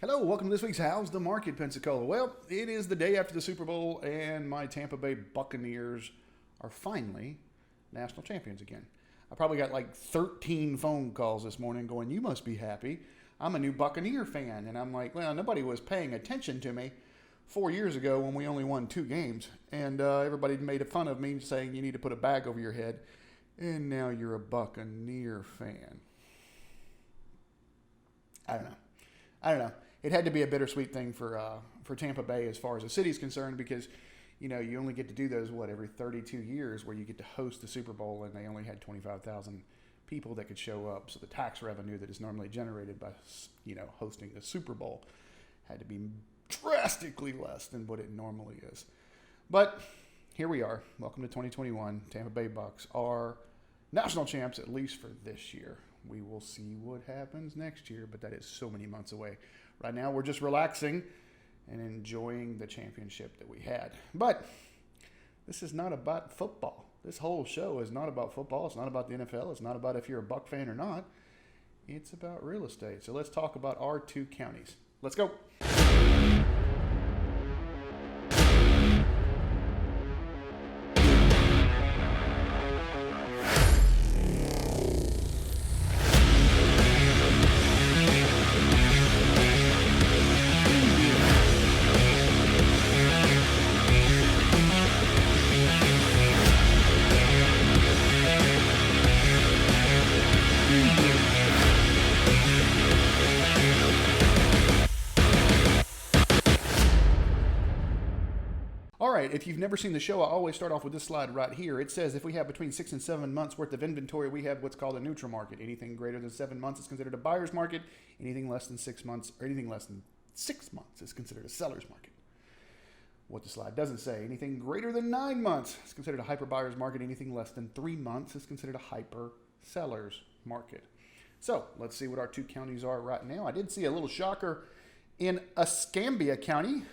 Hello, welcome to this week's How's the Market, Pensacola. Well, it is the day after the Super Bowl, and my Tampa Bay Buccaneers are finally national champions again. I probably got like 13 phone calls this morning going, you must be happy. I'm a new Buccaneer fan. And I'm like, well, nobody was paying attention to me 4 years ago when we only won 2 games. And everybody made fun of me saying you need to put a bag over your head. And now you're a Buccaneer fan. I don't know. It had to be a bittersweet thing for Tampa Bay as far as the city's concerned because, you know, you only get to do those, every 32 years where you get to host the Super Bowl, and they only had 25,000 people that could show up. So the tax revenue that is normally generated by, hosting the Super Bowl had to be drastically less than what it normally is. But here we are. Welcome to 2021. Tampa Bay Bucks are national champs, at least for this year. We will see what happens next year, but that is so many months away. Right now, we're just relaxing and enjoying the championship that we had. But this is not about football. This whole show is not about football. It's not about the NFL. It's not about if you're a Buck fan or not. It's about real estate. So let's talk about our 2 counties. Let's go. All right, if you've never seen the show, I always start off with this slide right here. It says if we have between 6 and 7 months worth of inventory, we have what's called a neutral market. Anything greater than 7 months is considered a buyer's market. Anything less than 6 months, or anything less than 6 months is considered a seller's market. What the slide doesn't say, anything greater than 9 months is considered a hyper buyer's market. Anything less than 3 months is considered a hyper seller's market. So let's see what our 2 counties are right now. I did see a little shocker in Escambia County.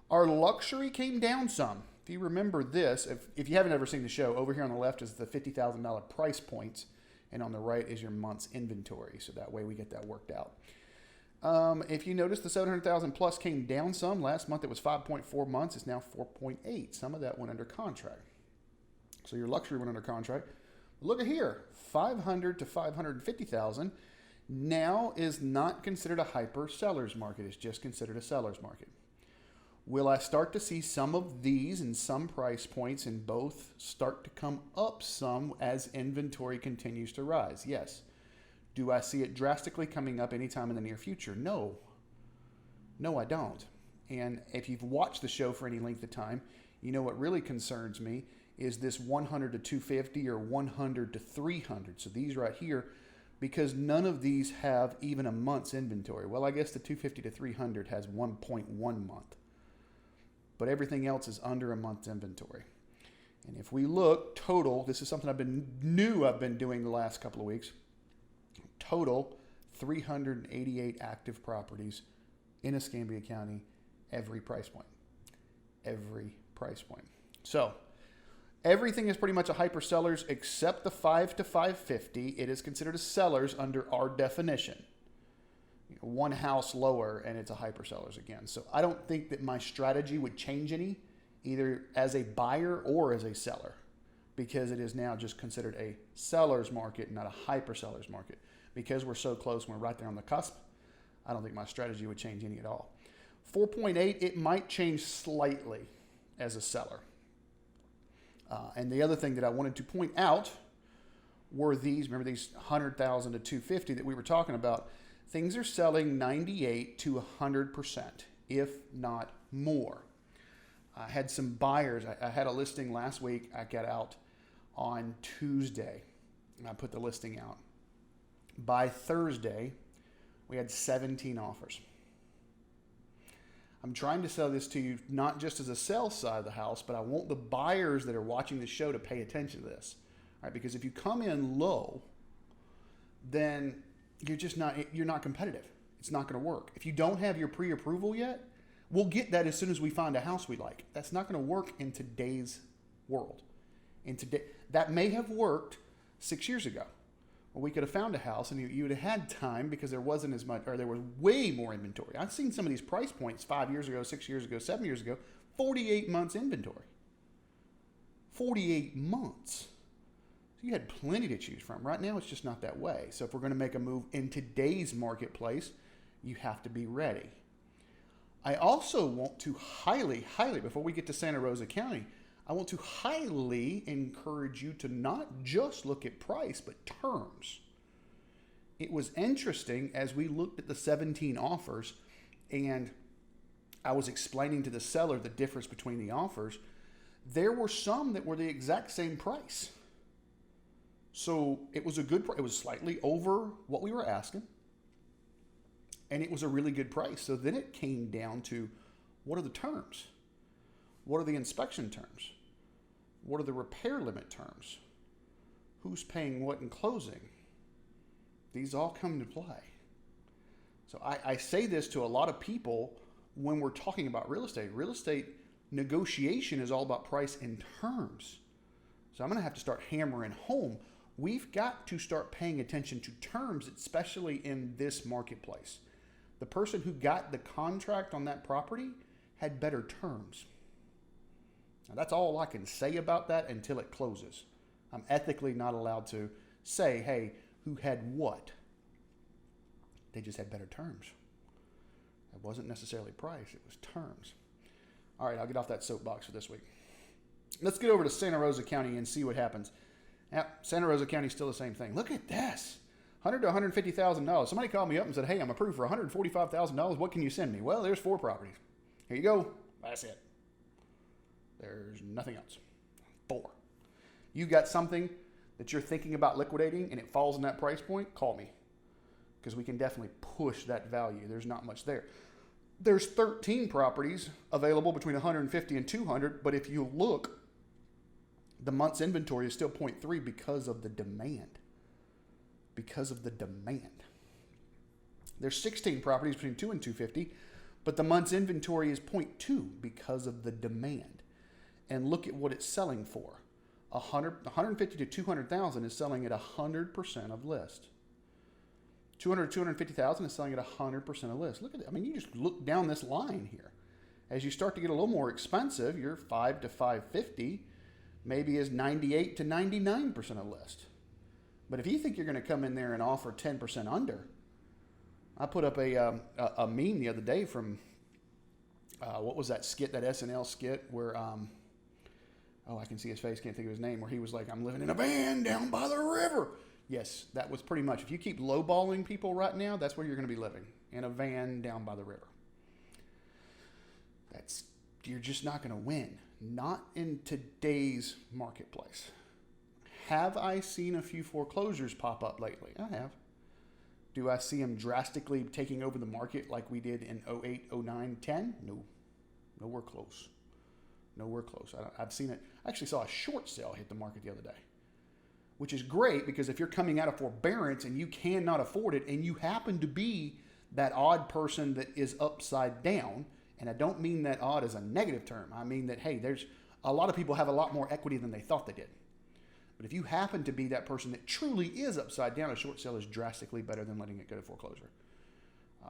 Our luxury came down some. If you remember this, if you haven't ever seen the show, over here on the left is the $50,000 price points, and on the right is your month's inventory. So that way we get that worked out. If you notice, the 700,000 plus came down some. Last month it was 5.4 months. It's now 4.8. Some of that went under contract. So your luxury went under contract. Look at here, 500 to 550,000 now is not considered a hyper seller's market. It's just considered a seller's market. Will I start to see some of these and some price points in both start to come up some as inventory continues to rise? Yes. Do I see it drastically coming up anytime in the near future? No. No, I don't. And if you've watched the show for any length of time, you know what really concerns me is this 100 to 250 or 100 to 300. So these right here, because none of these have even a month's inventory. Well, I guess the 250 to 300 has 1.1 month. But everything else is under a month's inventory. And if we look total, this is something I've been doing the last couple of weeks. Total 388 active properties in Escambia County, every price point. Every price point. So everything is pretty much a hyper sellers except the 5 to 550. It is considered a sellers under our definition. One house lower and it's a hyper sellers again. So I don't think that my strategy would change any, either as a buyer or as a seller, because it is now just considered a seller's market, not a hyper sellers market. Because we're so close, we're right there on the cusp, I don't think my strategy would change any at all. 4.8, it might change slightly as a seller. And the other thing that I wanted to point out were these, remember these 100,000 to 250 that we were talking about. Things are selling 98 to 100%, if not more. I had some buyers. I had a listing last week. I got out on Tuesday, and I put the listing out. By Thursday, we had 17 offers. I'm trying to sell this to you not just as a sell side of the house, but I want the buyers that are watching the show to pay attention to this. All right, because if you come in low, then you're not competitive. It's not going to work. If you don't have your pre-approval yet, we'll get that as soon as we find a house we like. That's not going to work in today's world. That may have worked 6 years ago. Well, we could have found a house and you would have had time because there wasn't as much, or there was way more inventory. I've seen some of these price points 5 years ago, 6 years ago, 7 years ago, 48 months inventory. 48 months. So you had plenty to choose from. Right now, it's just not that way. So if we're going to make a move in today's marketplace, you have to be ready. I also want to highly, before we get to Santa Rosa County, I want to highly encourage you to not just look at price, but terms. It was interesting as we looked at the 17 offers and I was explaining to the seller the difference between the offers. There were some that were the exact same price. So it was a good price. It was slightly over what we were asking. And it was a really good price. So then it came down to, what are the terms? What are the inspection terms? What are the repair limit terms? Who's paying what in closing? These all come into play. So I say this to a lot of people when we're talking about real estate. Real estate negotiation is all about price and terms. So I'm going to have to start hammering home. We've got to start paying attention to terms, especially in this marketplace. The person who got the contract on that property had better terms. Now, that's all I can say about that until it closes. I'm ethically not allowed to say, hey, who had what? They just had better terms. It wasn't necessarily price, it was terms. All right, I'll get off that soapbox for this week. Let's get over to Santa Rosa County and see what happens. Now, Santa Rosa County is still the same thing. Look at this. $100,000 to $150,000. Somebody called me up and said, hey, I'm approved for $145,000. What can you send me? Well, there's 4 properties. Here you go. That's it. There's nothing else. 4. You got something that you're thinking about liquidating and it falls in that price point, call me. Because we can definitely push that value. There's not much there. There's 13 properties available between 150 and 200, but if you look, the month's inventory is still 0.3 because of the demand. Because of the demand. There's 16 properties between 2 and 250, but the month's inventory is 0.2 because of the demand. And look at what it's selling for. 150 to 200,000 is selling at 100% of list. 200 to 250,000 is selling at 100% of list. Look at it. I mean, you just look down this line here. As you start to get a little more expensive, your 5 to 550 maybe is 98 to 99% of list. But if you think you're going to come in there and offer 10% under, I put up a meme the other day from, what was that skit, that SNL skit where, I can see his face, can't think of his name, where he was like, I'm living in a van down by the river. Yes, that was pretty much, if you keep lowballing people right now, that's where you're going to be living, in a van down by the river. You're just not going to win. Not in today's marketplace. Have I seen a few foreclosures pop up lately? I have. Do I see them drastically taking over the market like we did in 08, 09, 10? No. Nowhere close. Nowhere close. I've seen it. I actually saw a short sale hit the market the other day, which is great because if you're coming out of forbearance and you cannot afford it and you happen to be that odd person that is upside down, and I don't mean that odd as a negative term. I mean that, hey, there's a lot of people have a lot more equity than they thought they did. But if you happen to be that person that truly is upside down, a short sale is drastically better than letting it go to foreclosure.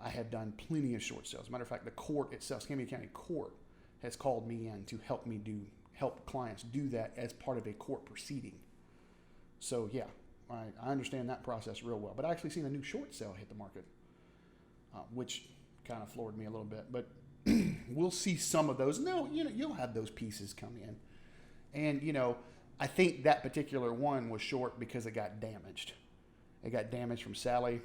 I have done plenty of short sales. As a matter of fact, the court itself, Escambia County Court, has called me in to help clients do that as part of a court proceeding. So yeah, I understand that process real well. But I actually seen a new short sale hit the market, which kind of floored me a little bit. But we'll see some of those. No, you'll have those pieces come in. And, I think that particular one was short because it got damaged. It got damaged from Sally.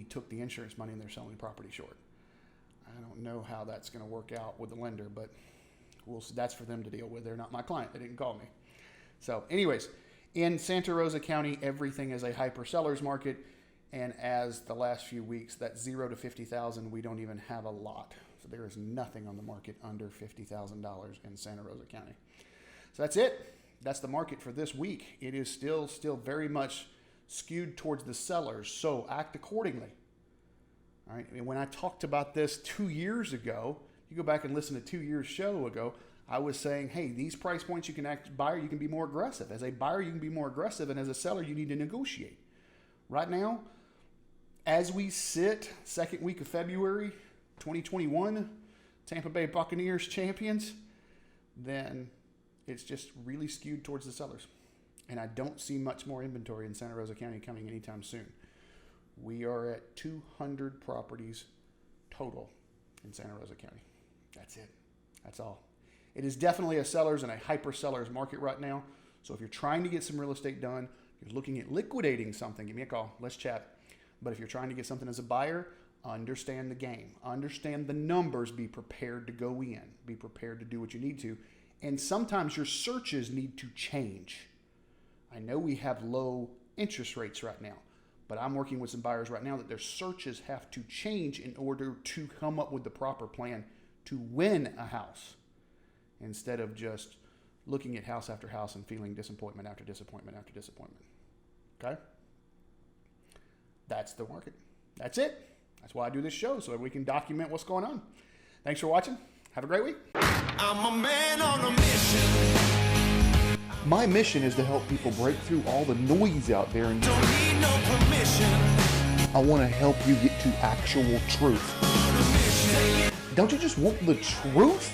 Took the insurance money and they're selling the property short. I don't know how that's going to work out with the lender, but that's for them to deal with. They're not my client. They didn't call me. So anyways, in Santa Rosa County, everything is a hyper seller's market. And as the last few weeks, that 0 to 50,000, we don't even have a lot. So there is nothing on the market under $50,000 in Santa Rosa County. So that's it. That's the market for this week. It is still very much skewed towards the sellers. So act accordingly. All right. And when I talked about this 2 years ago, you go back and listen to 2 years show ago, I was saying, hey, these price points, you can act buyer, you can be more aggressive. As a buyer, you can be more aggressive, and as a seller, you need to negotiate. Right now, as we sit, second week of February 2021, Tampa Bay Buccaneers champions, then it's just really skewed towards the sellers. And I don't see much more inventory in Santa Rosa County coming anytime soon. We are at 200 properties total in Santa Rosa County. That's it. That's all. It is definitely a seller's and a hyper seller's market right now. So if you're trying to get some real estate done, you're looking at liquidating something, give me a call. Let's chat. But if you're trying to get something as a buyer, understand the game. Understand the numbers. Be prepared to go in. Be prepared to do what you need to. And sometimes your searches need to change. I know we have low interest rates right now, but I'm working with some buyers right now that their searches have to change in order to come up with the proper plan to win a house, instead of just looking at house after house and feeling disappointment after disappointment after disappointment. Okay? That's the market. That's it. That's why I do this show, so that we can document what's going on. Thanks for watching. Have a great week. I'm a man on a mission. My mission is to help people break through all the noise out there and Don't need no permission. I want to help you get to actual truth. Don't you just want the truth?